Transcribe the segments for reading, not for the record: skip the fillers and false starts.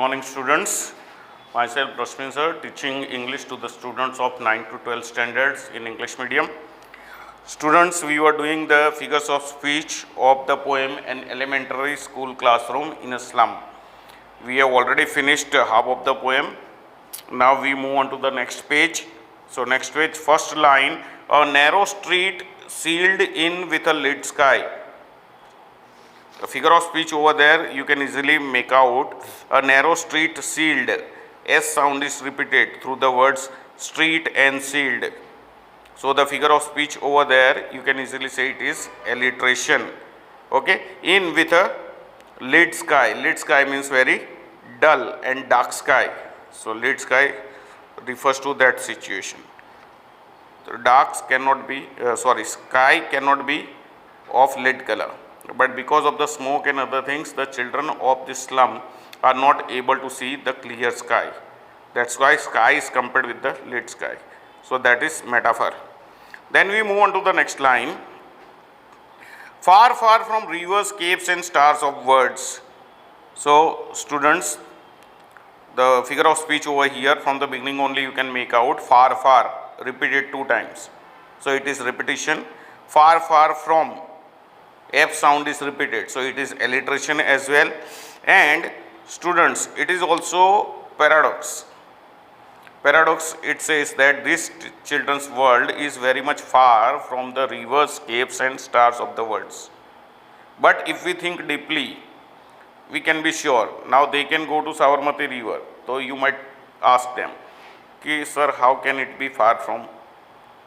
morning, students. Myself, Rashmin sir, teaching English to the students of 9 to 12 standards in English medium. Students, we were doing the figures of speech of the poem An Elementary School Classroom in a Slum. We have already finished half of the poem. Now we move on to the next page. So next page, first line, a narrow street sealed in with a lit sky. A figure of speech over there, you can easily make out a narrow street sealed. S sound is repeated through the words street and sealed. So the figure of speech over there, you can easily say it is alliteration. Okay, in with a lit sky. Lit sky means very dull and dark sky. So lit sky refers to that situation. So dark cannot be, sky cannot be of lead color. But because of the smoke and other things, the children of this slum are not able to see the clear sky. That's why sky is compared with the lit sky. So that is metaphor. Then we move on to the next line. Far, far from rivers, caves and stars of words. So students, the figure of speech over here from the beginning only you can make out far, far, repeated 2 times. So it is repetition. Far, far from. F sound is repeated, so it is alliteration as well. And students, it is also paradox. Paradox, it says that this children's world is very much far from the rivers, caves and stars of the worlds. But if we think deeply, we can be sure. Now they can go to Sabarmati river. So you might ask them, sir, how can it be far from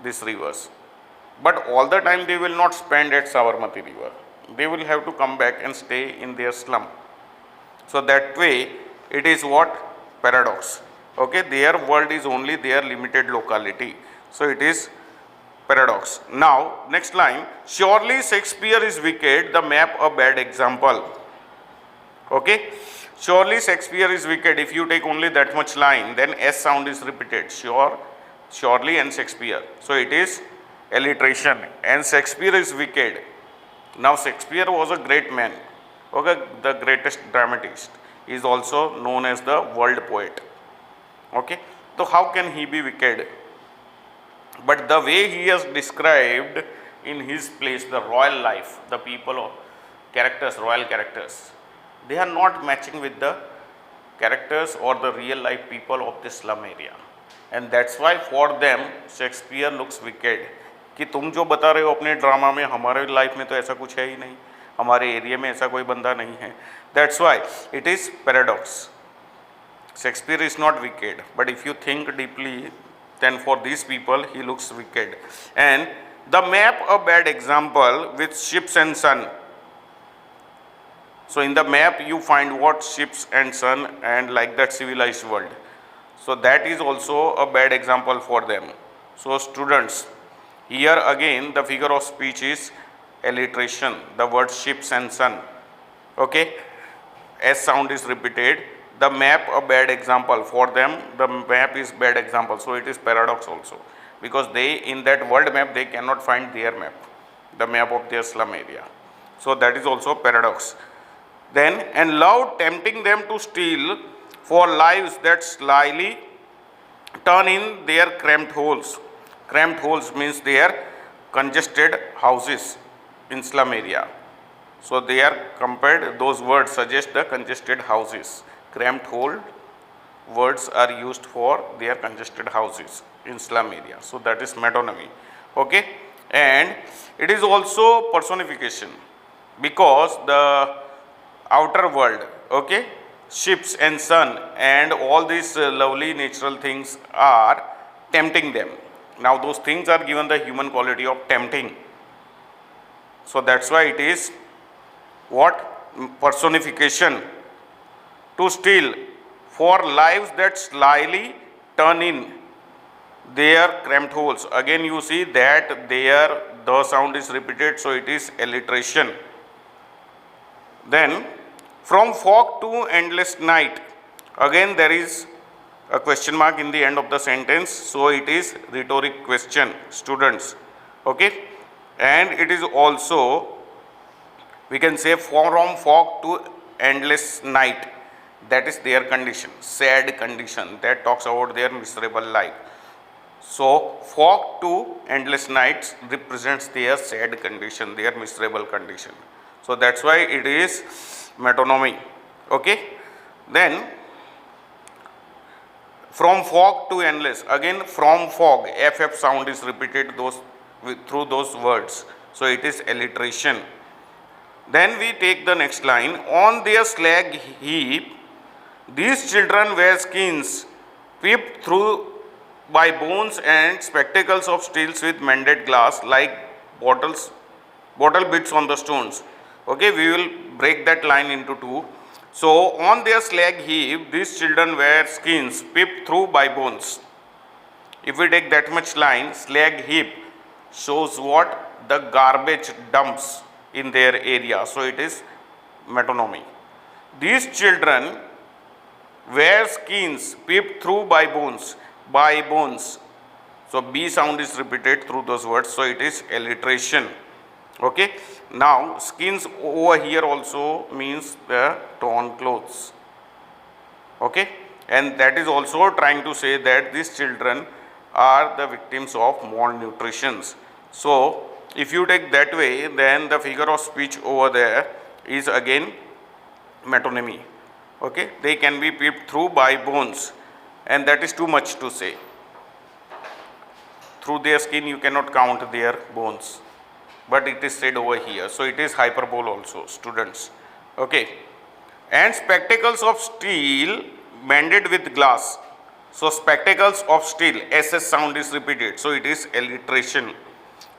these rivers? But all the time they will not spend at Sabarmati river. They will have to come back and stay in their slum. So that way it is what? Paradox. Okay, their world is only their limited locality. So it is paradox. Now next line, surely Shakespeare is wicked, the map a bad example. Okay, surely Shakespeare is wicked. If you take only that much line, then S sound is repeated. Surely and Shakespeare. So it is alliteration. And Shakespeare is wicked. Now Shakespeare was a great man, okay, the greatest dramatist. He is also known as the world poet. Okay, so how can he be wicked? But the way he has described in his place the royal life, the people of characters, royal characters, they are not matching with the characters or the real life people of this slum area. And that's why for them Shakespeare looks wicked. कि तुम जो बता रहे हो अपने drama में, हमारे life में तो ऐसा कुछ है ही नहीं, हमारे एरिया में ऐसा कोई बंदा नहीं है. That's why it is paradox. Shakespeare is not wicked, but if you think deeply, then for these people he looks wicked. And the map a bad example with ships and sun. So in the map you find what? Ships and sun and like that civilized world. So that is also a bad example for them. So students, here again the figure of speech is alliteration, the word ships and sun. Okay, S sound is repeated. The map a bad example for them, the map is bad example, so it is paradox also, because they in that world map they cannot find their map, the map of their slum area. So that is also paradox. Then, and love tempting them to steal for lives that slyly turn in their cramped holes. Cramped holes means they are congested houses in slum area. So they are compared, those words suggest the congested houses. Cramped hole words are used for their congested houses in slum area. So that is metonymy. Okay, and it is also personification, because the outer world, okay, ships and sun and all these lovely natural things are tempting them. Now those things are given the human quality of tempting. So that's why it is what? Personification. To steal for lives that slyly turn in their cramped holes. Again you see that there the sound is repeated, so it is alliteration. Then from fog to endless night, again there is a question mark in the end of the sentence, so it is rhetoric question, students. Okay, and it is also, we can say, from fog to endless night. that is their condition, sad condition, that talks about their miserable life. So fog to endless nights represents their sad condition, their miserable condition. So that's why it is metonymy. Okay. Then from fog to endless, again from fog, ff sound is repeated through those words. So it is alliteration. Then we take the next line. On their slag heap, these children wear skins peeped through by bones and spectacles of steels with mended glass like bottle bits on the stones. Okay, we will break that line into two. So on their slag heap, these children wear skins peeped through by bones. If we take that much line, slag heap shows what? The garbage dumps in their area. So it is metonymy. These children wear skins peeped through by bones. By bones. So B sound is repeated through those words. So it is alliteration. Okay. Now skins over here also means the torn clothes. Okay. And that is also trying to say that these children are the victims of malnutrition. So if you take that way, then the figure of speech over there is again metonymy. Okay. They can be peeped through by bones, and that is too much to say. Through their skin you cannot count their bones, but it is said over here. So it is hyperbole also, students. Okay. And spectacles of steel mended with glass. So spectacles of steel, ss sound is repeated. So it is alliteration.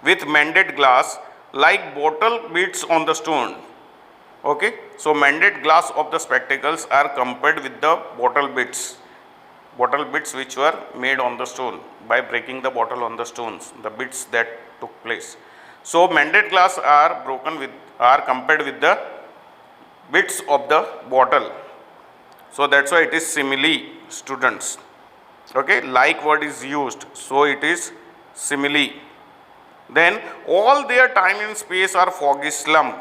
With mended glass like bottle bits on the stone. Okay. So mended glass of the spectacles are compared with the bottle bits which were made on the stone by breaking the bottle on the stones, the bits that took place. So mended glass are compared with the bits of the bottle. So that's why it is simile, students. Okay, like word is used, so it is simile. Then all their time and space are foggy slum.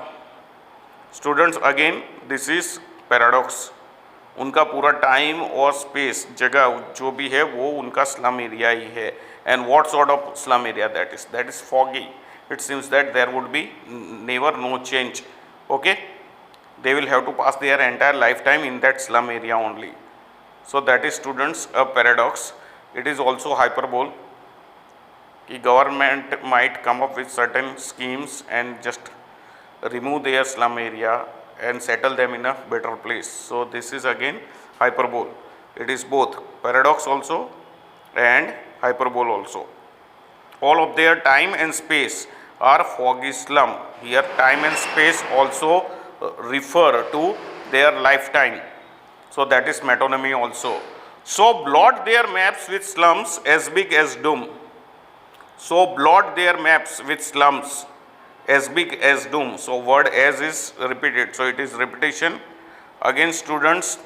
Students, again this is paradox. उनका पूरा time और space, जगह जो भी है वो उनका slum area ही है. And what sort of slum area that is foggy. It seems that there would be never no change. Okay, they will have to pass their entire lifetime in that slum area only. So that is, students, a paradox. It is also hyperbole. The government might come up with certain schemes and just remove their slum area and settle them in a better place. So this is again hyperbole. It is both paradox also and hyperbole also. All of their time and space are foggy slum. Here time and space also refer to their lifetime. So that is metonymy also. So blot their maps with slums as big as doom. So blot their maps with slums as big as doom. So word as is repeated. So it is repetition. Again, students,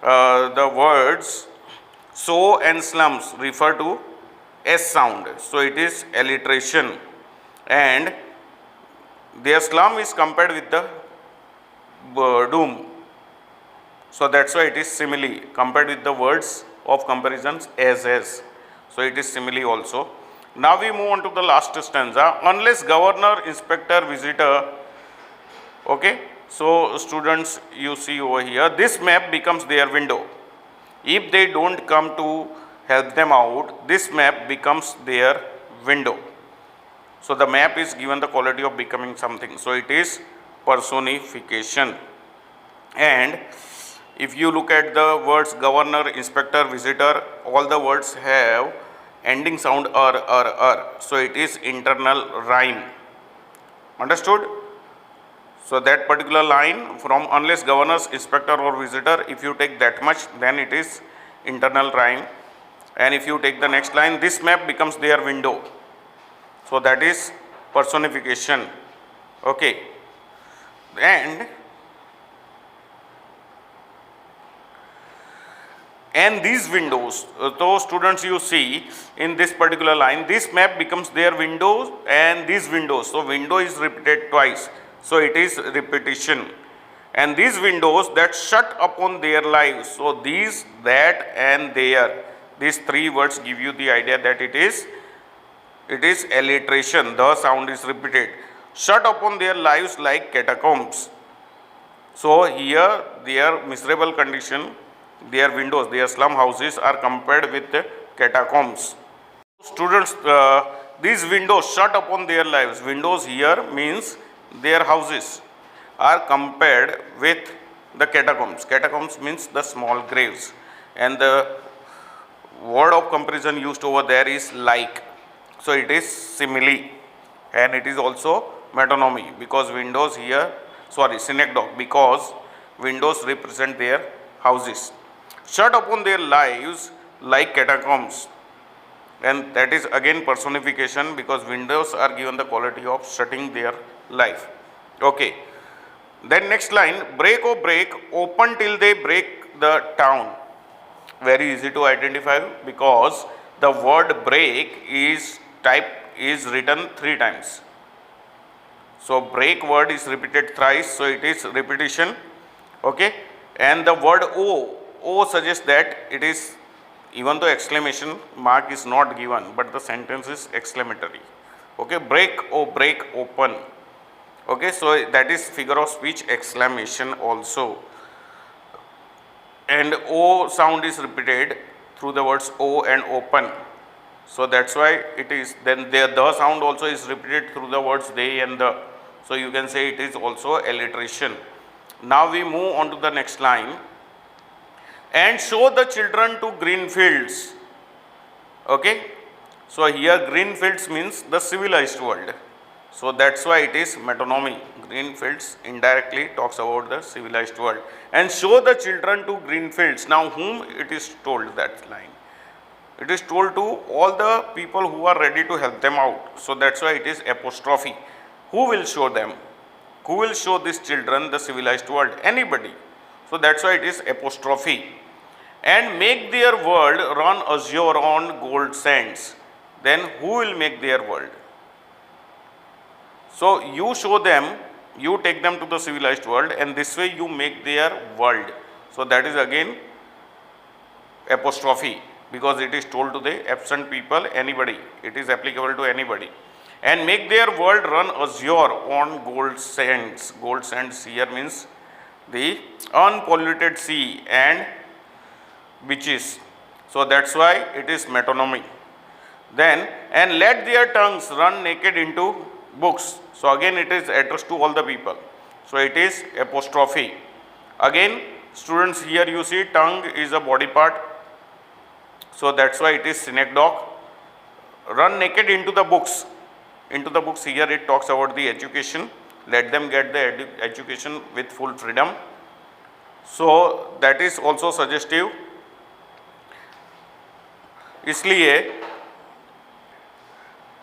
the words so and slums refer to S sound. So it is alliteration. And their slum is compared with the doom. So that's why it is simile, compared with the words of comparisons as. So it is simile also. Now we move on to the last stanza. Unless governor, inspector, visitor. Okay. So students, you see over here, this map becomes their window. If they don't come to help them out, this map becomes their window. So the map is given the quality of becoming something. So it is personification. And if you look at the words governor, inspector, visitor, all the words have ending sound so it is internal rhyme. Understood? So that particular line from unless governors, inspector or visitor, if you take that much, then it is internal rhyme. And if you take the next line, this map becomes their window. So that is personification. Okay. And these windows, so students, you see in this particular line, this map becomes their windows and these windows. So window is repeated twice. So it is repetition. and these windows that shut upon their lives. So these, that and there, these three words give you the idea that it is alliteration. The sound is repeated. Shut upon their lives like catacombs. So here their miserable condition, their windows, their slum houses are compared with the catacombs. Students, these windows shut upon their lives. Windows here means their houses are compared with the catacombs. Catacombs means the small graves, and the word of comparison used over there is like. So it is simile, and it is also metonymy, because windows here, synecdoche, because windows represent their houses. Shut upon their lives like catacombs, and that is again personification, because windows are given the quality of shutting their life. Okay. Then next line, break, oh break, open till they break the town. Very easy to identify, because the word break is written 3 times. So break word is repeated thrice, so it is repetition. Okay. And the word O suggests that it is, even though exclamation mark is not given, but the sentence is exclamatory. Okay. Break, oh break, open. Okay, so that is figure of speech exclamation also. And O sound is repeated through the words O and open. So that's why it is, then the sound also is repeated through the words they and the. So you can say it is also alliteration. Now we move on to the next line. And show the children to green fields. Okay. So here green fields means the civilized world. So that's why it is metonymy. Green fields indirectly talks about the civilized world. And show the children to green fields. Now whom it is told, that line? It is told to all the people who are ready to help them out. So that's why it is apostrophe. Who will show them? Who will show these children the civilized world? Anybody. So that's why it is apostrophe. And make their world run azure on gold sands. Then who will make their world? So you show them, you take them to the civilized world, and this way you make their world. So that is again apostrophe, because it is told to the absent people, anybody. It is applicable to anybody. And make their world run azure on gold sands. Gold sands here means the unpolluted sea and beaches. So that's why it is metonymy. Then, and let their tongues run naked into books. So again it is addressed to all the people. So it is apostrophe. Again, students, here you see tongue is a body part. So that's why it is synecdoche. Run naked into the books. Into the books, here it talks about the education. Let them get the education with full freedom. So that is also suggestive. इसलिए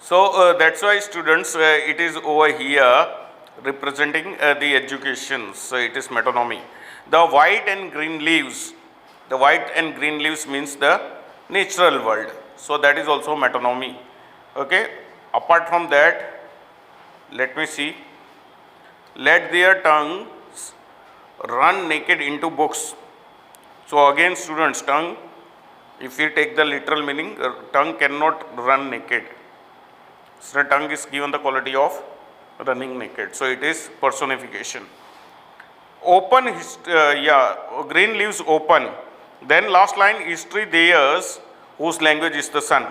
so that's why students, it is over here representing the education. So it is metonymy. The white and green leaves. The white and green leaves means the natural world. So that is also metonymy. Okay. Apart from that, let me see. Let their tongues run naked into books. So again, students, tongue, if we take the literal meaning, tongue cannot run naked. So tongue is given the quality of running naked. So it is personification. Open, green leaves open. Then last line, history theirs, whose language is the sun.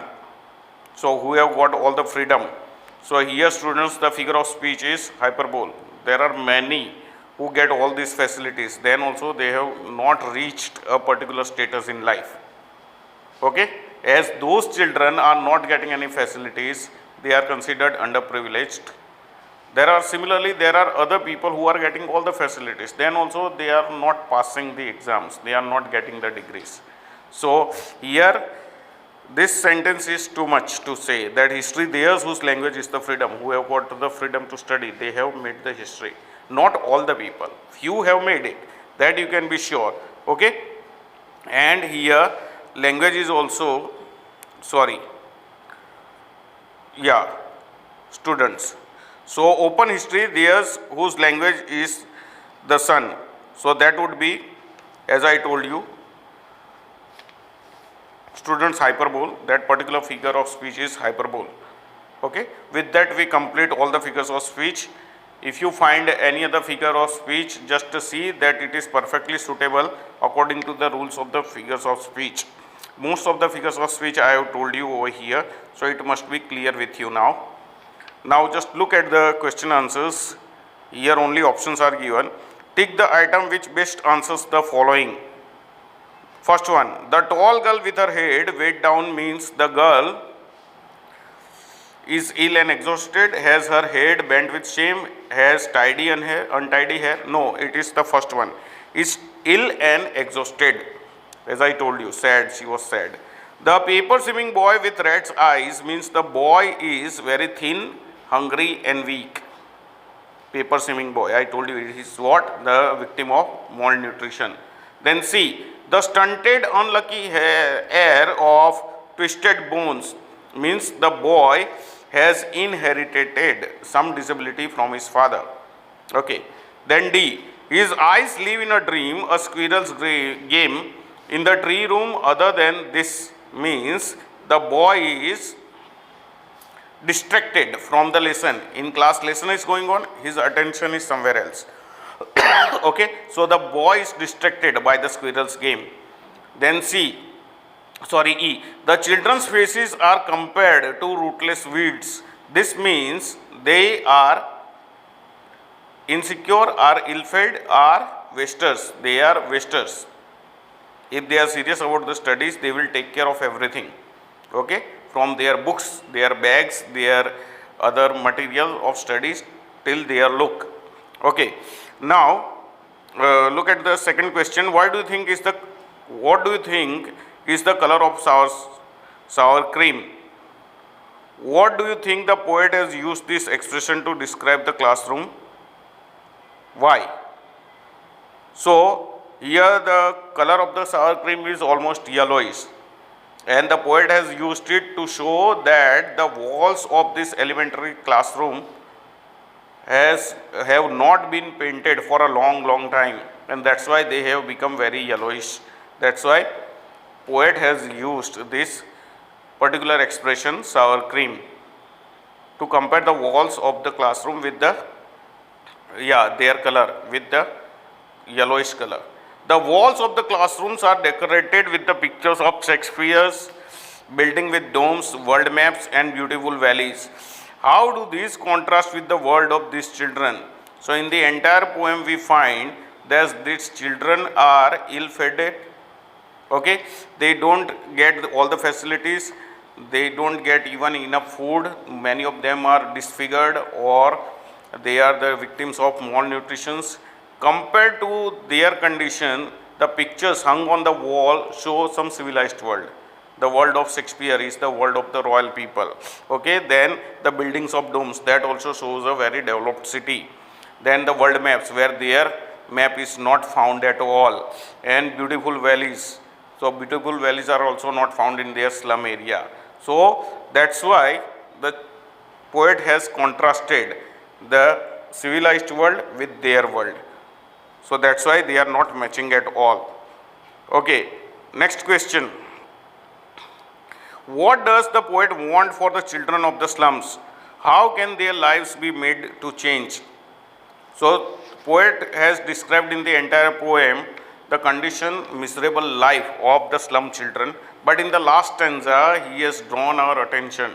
So who have got all the freedom. So here, students, the figure of speech is hyperbole. There are many who get all these facilities. Then also they have not reached a particular status in life. Okay? As those children are not getting any facilities, they are considered underprivileged. There are other people who are getting all the facilities. Then also they are not passing the exams. They are not getting the degrees. So here, this sentence is too much to say that history theirs whose language is the freedom, who have got the freedom to study, they have made the history. Not all the people. Few have made it. That you can be sure. Okay? And here, language is also, students. So open history theirs whose language is the sun. So that would be, as I told you, students hyperbole. That particular figure of speech is hyperbole. Okay. With that we complete all the figures of speech. If you find any other figure of speech, just to see that it is perfectly suitable according to the rules of the figures of speech. Most of the figures of speech I have told you over here, so it must be clear with you now. Now just look at the question answers. Here only options are given. Tick the item which best answers the following. First one, the tall girl with her head weighed down means the girl is ill and exhausted, has her head bent with shame, has untidy hair. No, it is the first one. Is ill and exhausted. As I told you, sad, she was sad. The paper swimming boy with rat's eyes means the boy is very thin, hungry and weak. Paper swimming boy, I told you, it is what? The victim of malnutrition. Then C, the stunted unlucky heir of twisted bones means the boy has inherited some disability from his father. Okay. Then D, his eyes live in a dream, a squirrel's game in the tree room. Other than this means the boy is distracted from the lesson. In class lesson is going on, his attention is somewhere else. Okay. So the boy is distracted by the squirrel's game. Then E, the children's faces are compared to rootless weeds. This means they are insecure, are ill-fed, are wasters. They are wasters. If they are serious about the studies, they will take care of everything. Okay, from their books, their bags, their other material of studies till their look. Okay. Now look at the second question. What do you think is the color of sour cream? What do you think the poet has used this expression to describe the classroom? Why? So here the color of the sour cream is almost yellowish, and the poet has used it to show that the walls of this elementary classroom have not been painted for a long time, and that's why they have become very yellowish. That's why poet has used this particular expression sour cream to compare the walls of the classroom with their color, with the yellowish color. The walls of the classrooms are decorated with the pictures of Shakespeare's building with domes, world maps and beautiful valleys. How do these contrast with the world of these children? So in the entire poem we find that these children are ill-fed. Okay, they don't get all the facilities, they don't get even enough food, many of them are disfigured or they are the victims of malnutrition. Compared to their condition, the pictures hung on the wall show some civilized world. The world of Shakespeare is the world of the royal people. Okay, then the buildings of domes, that also shows a very developed city. Then the world maps where their map is not found at all, and beautiful valleys. So beautiful valleys are also not found in their slum area. So that's why the poet has contrasted the civilized world with their world. So that's why they are not matching at all. Okay, next question. What does the poet want for the children of the slums? How can their lives be made to change? So poet has described in the entire poem the condition, miserable life of the slum children, but in the last stanza he has drawn our attention.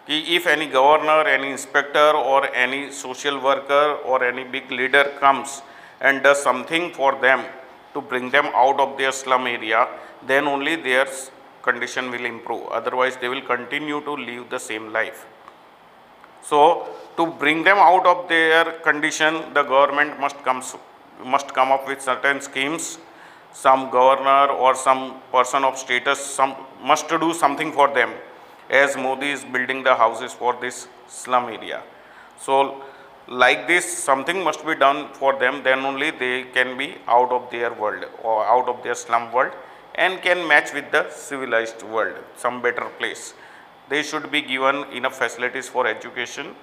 If any governor, any inspector or any social worker or any big leader comes and does something for them to bring them out of their slum area, then only their condition will improve. Otherwise they will continue to live the same life. So to bring them out of their condition, the government must come up with certain schemes. Some governor or some person of status must do something for them, as Modi is building the houses for this slum area. So like this, something must be done for them, then only they can be out of their world or out of their slum world and can match with the civilized world, some better place. They should be given enough facilities for education.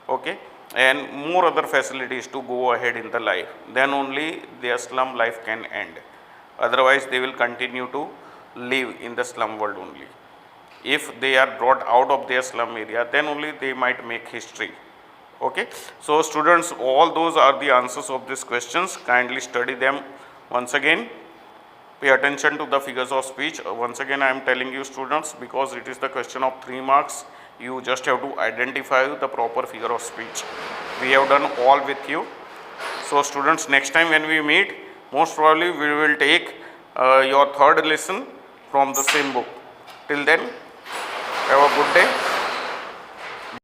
Okay, and more other facilities to go ahead in the life, then only their slum life can end. Otherwise, they will continue to live in the slum world only. If they are brought out of their slum area, then only they might make history. Okay. So, students, all those are the answers of these questions. Kindly study them once again. Pay attention to the figures of speech. Once again, I am telling you, students, because it is the question of 3 marks, you just have to identify the proper figure of speech. We have done all with you. So, students, next time when we meet, most probably we will take your third lesson from the same book. Till then, have a good day.